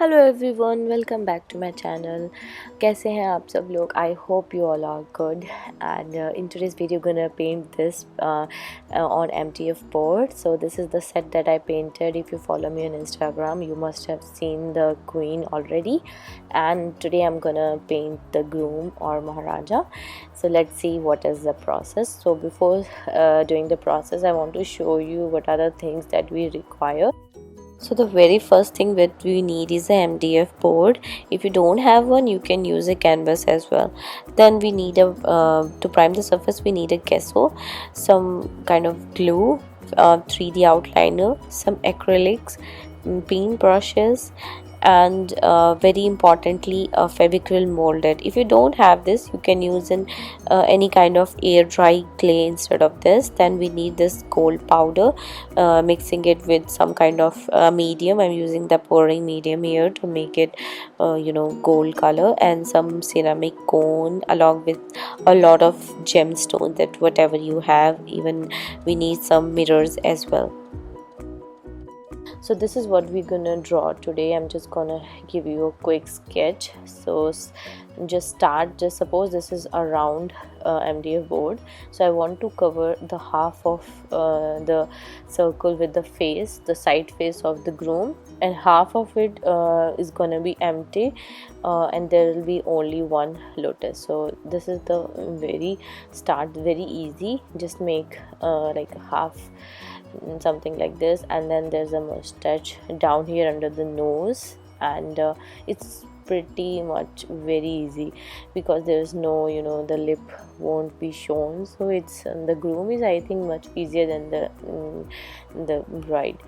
Hello everyone, welcome back to my channel. कैसे हैं आप सब लोग? I hope you all are good and in today's video gonna paint this on MDF board. So this is the set that I painted. If you follow me on Instagram, you must have seen the queen already, and today I'm gonna paint the groom or Maharaja. So let's see what is the process. So before doing the process, I want to show you what are the things that we require. So the very first thing that we need is a MDF board. If you don't have one, you can use a canvas as well. Then we need a to prime the surface, we need a gesso, some kind of glue, 3D outliner, some acrylics, paint brushes, and very importantly a Fevicryl molded. If you don't have this, you can use any kind of air dry clay instead of this. Then we need this gold powder, mixing it with some kind of medium. I'm using the pouring medium here to make it gold color, and some ceramic cone along with a lot of gemstones, that whatever you have. Even we need some mirrors as well. So this is what we're gonna draw today. I'm just gonna give you a quick sketch. So just suppose this is a round MDF board. So I want to cover the half of the circle with the face, the side face of the groom, and half of it is gonna be empty, and there will be only one lotus. So this is the very easy. Just make like a half, something like this, and then there's a mustache down here under the nose, and it's pretty much very easy because there's no, the lip won't be shown. So it's the groom is, I think, much easier than the bride.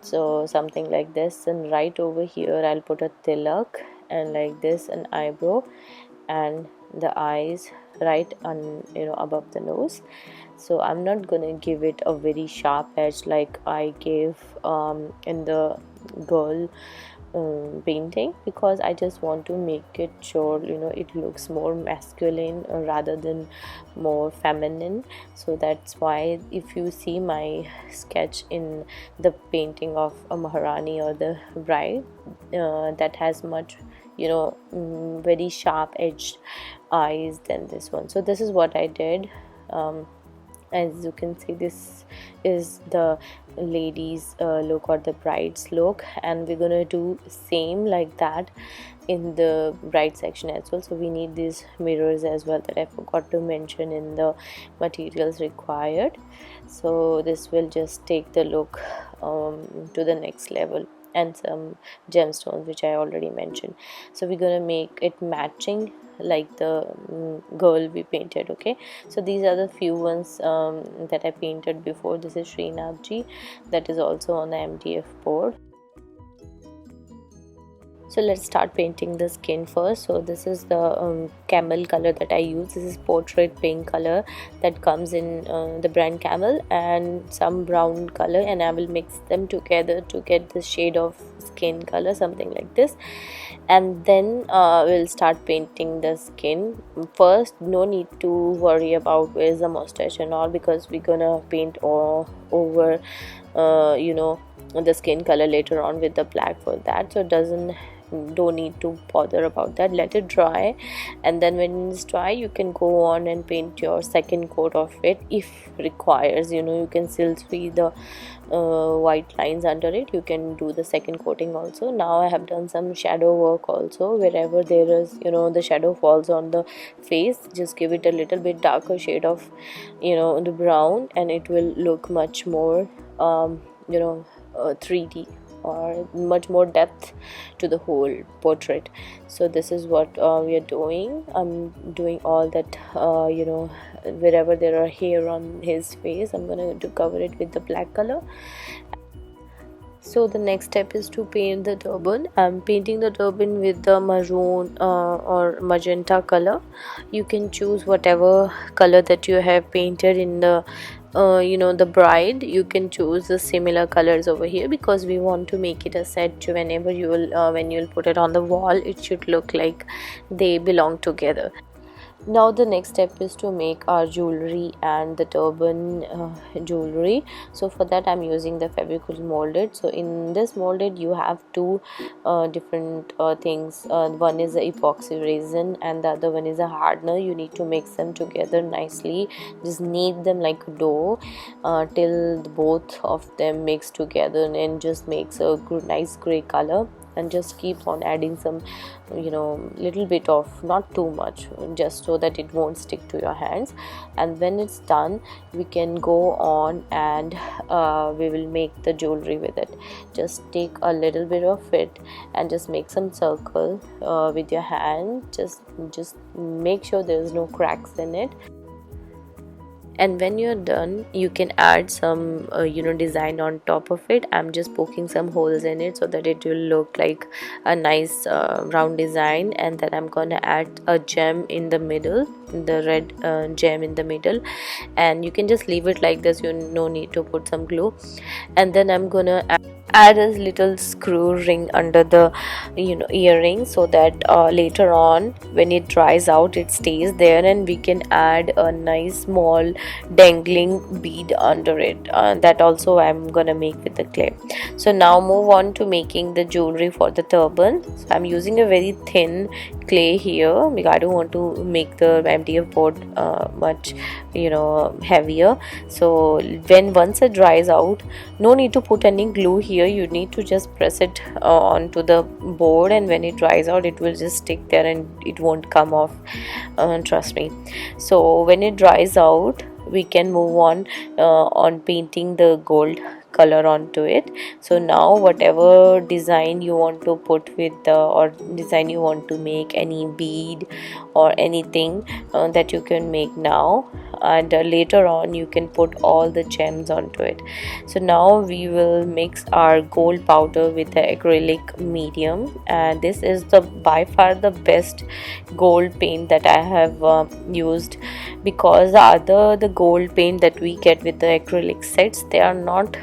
So something like this, and right over here I'll put a tilak, and like this an eyebrow, and the eyes right on above the nose. So I'm not gonna give it a very sharp edge like I gave in the girl painting, because I just want to make it sure it looks more masculine rather than more feminine. So that's why if you see my sketch in the painting of a Maharani or the bride, that has much very sharp edged eyes than this one. So this is what I did. As you can see, this is the lady's look or the bride's look, and we're gonna do same like that in the bride section as well. So we need these mirrors as well, that I forgot to mention in the materials required. So this will just take the look to the next level, and some gemstones which I already mentioned. So we're gonna make it matching like the girl we painted. Okay, so these are the few ones that I painted before. This is Srinathji, that is also on the MDF board. So let's start painting the skin first. So this is the camel color that I use. This is portrait pink color that comes in the brand Camel, and some brown color, and I will mix them together to get the shade of skin color, something like this. And then we'll start painting the skin first. No need to worry about where's the mustache and all, because we're gonna paint all over the skin color later on with the black for that. So it don't need to bother about that. Let it dry, and then when it's dry, you can go on and paint your second coat of it if requires. You can still see the white lines under it. You can do the second coating also. Now I have done some shadow work also. Wherever there is the shadow falls on the face, just give it a little bit darker shade of the brown, and it will look much more 3D, or much more depth to the whole portrait. So this is what we are doing. I'm doing all that wherever there are hair on his face, I'm going to cover it with the black color. So the next step is to paint the turban. I'm painting the turban with the maroon or magenta color. You can choose whatever color that you have painted in the the bride. You can choose the similar colors over here, because we want to make it a set. Whenever you will when you'll put it on the wall, it should look like they belong together. Now the next step is to make our jewelry and the turban jewelry. So for that I'm using the fabric molded. So in this molded you have two different things. One is the epoxy resin and the other one is a hardener. You need to mix them together nicely. Just knead them like a dough till both of them mix together and just makes a nice gray color. And just keep on adding some, little bit of, not too much, just so that it won't stick to your hands. And when it's done, we can go on and we will make the jewelry with it. Just take a little bit of it and just make some circle with your hand. Just make sure there's no cracks in it. And when you're done, you can add some design on top of it. I'm just poking some holes in it so that it will look like a nice round design. And then I'm gonna add a gem in the middle, the red gem in the middle, and you can just leave it like this. You no need to put some glue. And then I'm gonna add a little screw ring under the earring, so that later on when it dries out it stays there, and we can add a nice small dangling bead under it. That also I'm gonna make with the clay. So now move on to making the jewelry for the turban. So I'm using a very thin clay here because I don't want to make the MDF board much heavier. So once it dries out, no need to put any glue here. You need to just press it onto the board, and when it dries out it will just stick there and it won't come off, trust me. So when it dries out, we can move on painting the gold color onto it. So now whatever design you want to put with or design you want to make, any bead or anything that you can make now, and later on you can put all the gems onto it. So now we will mix our gold powder with the acrylic medium, and this is the by far the best gold paint that I have used, because the gold paint that we get with the acrylic sets, they are not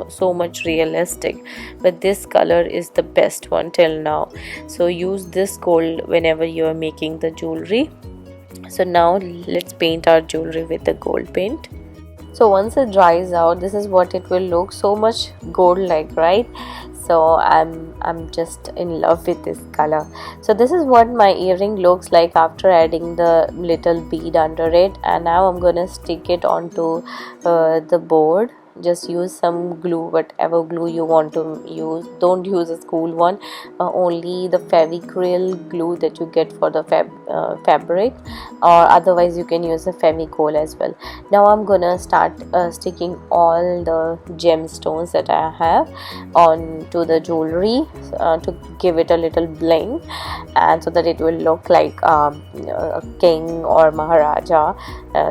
so much realistic, but this color is the best one till now. So use this gold whenever you are making the jewelry. So now let's paint our jewelry with the gold paint. So once it dries out, this is what it will look, so much gold like, right? So I'm just in love with this color. So this is what my earring looks like after adding the little bead under it. And now I'm gonna stick it onto the board. Just use some glue, whatever glue you want to use. Don't use a school one, only the Fevicryl glue that you get for the fabric, or otherwise you can use a Fevicol as well. Now I'm gonna start sticking all the gemstones that I have onto the jewelry to give it a little bling, and so that it will look like a king or Maharaja,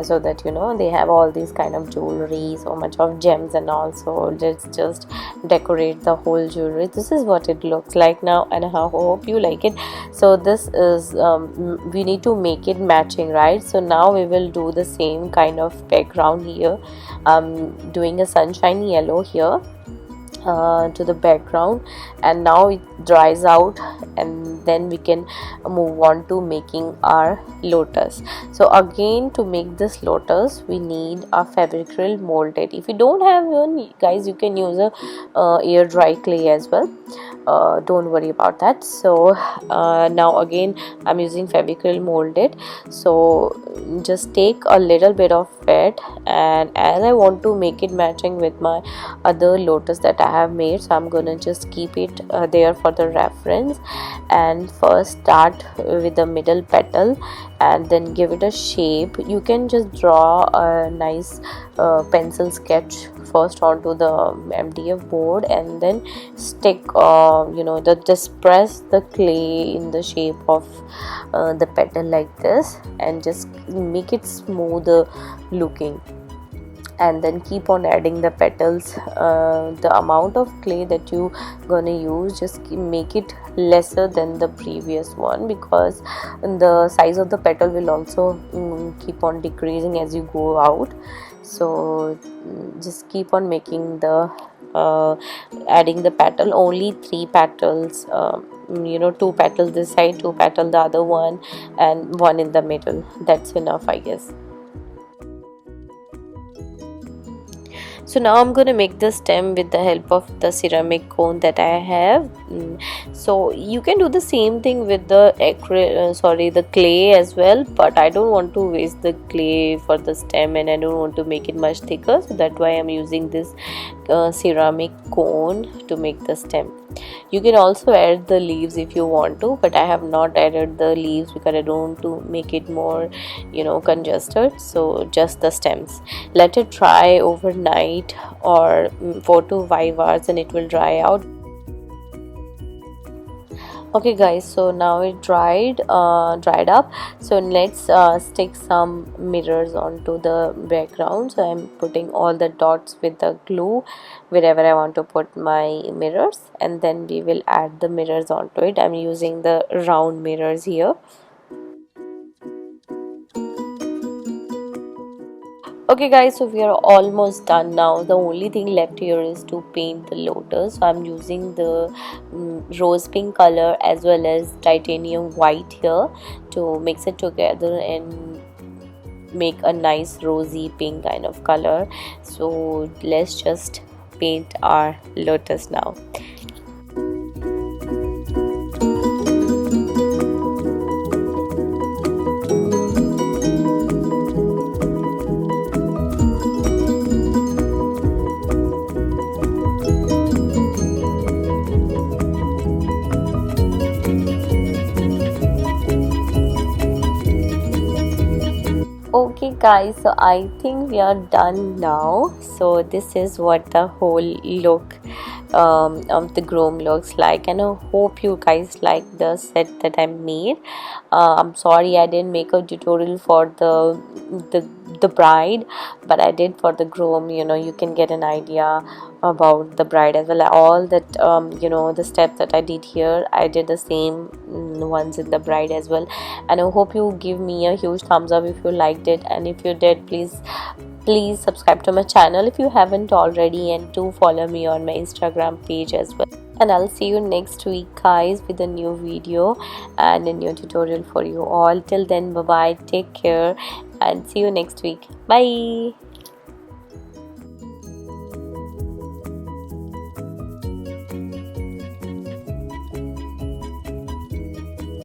so that they have all these kind of jewelry, so much of gems and also let's just decorate the whole jewelry. This is what it looks like now, and I hope you like it. So this is we need to make it matching, right? So now we will do the same kind of background here. Doing a sunshine yellow here to the background, and now it dries out, and then we can move on to making our lotus. So again, to make this lotus we need a Fevicryl molded. If you don't have one, guys, you can use a air dry clay as well. Don't worry about that. So now again I'm using Fevicryl molded. So just take a little bit of it, and as I want to make it matching with my other lotus that I have made, so I'm gonna just keep it there for the reference. And first start with the middle petal and then give it a shape. You can just draw a nice pencil sketch first onto the MDF board, and then stick just press the clay in the shape of the petal like this, and just make it smoother looking, and then keep on adding the petals. The amount of clay that you gonna use, just make it lesser than the previous one, because the size of the petal will also keep on decreasing as you go out. So just keep on making the adding the petal. Only three petals, two petals this side, two petals the other one, and one in the middle. That's enough, I guess. So now I'm going to make the stem with the help of the ceramic cone that I have. So you can do the same thing with the the clay as well, but I don't want to waste the clay for the stem, and I don't want to make it much thicker, so that's why I'm using this ceramic cone to make the stem. You can also add the leaves if you want to, but I have not added the leaves because I don't want to make it more congested. So just the stems. Let it dry overnight, or 4 to 5 hours, and it will dry out. Okay guys, so now it dried up. So let's stick some mirrors onto the background. So I'm putting all the dots with the glue wherever I want to put my mirrors, and then we will add the mirrors onto it. I'm using the round mirrors here. Okay guys, so we are almost done now. The only thing left here is to paint the lotus. So I'm using the rose pink color as well as titanium white here to mix it together and make a nice rosy pink kind of color. So let's just paint our lotus now. Okay guys, so I think we are done now. So this is what the whole look of the groom looks like, and I hope you guys like the set that I made. I'm sorry I didn't make a tutorial for the bride, but I did for the groom. You can get an idea about the bride as well. All that the steps that I did here, I did the same ones in the bride as well. And I hope you give me a huge thumbs up if you liked it, and if you did, please subscribe to my channel if you haven't already, and do follow me on my Instagram page as well. And I'll see you next week guys with a new video and a new tutorial for you all. Till then, bye bye, take care, and see you next week. Bye.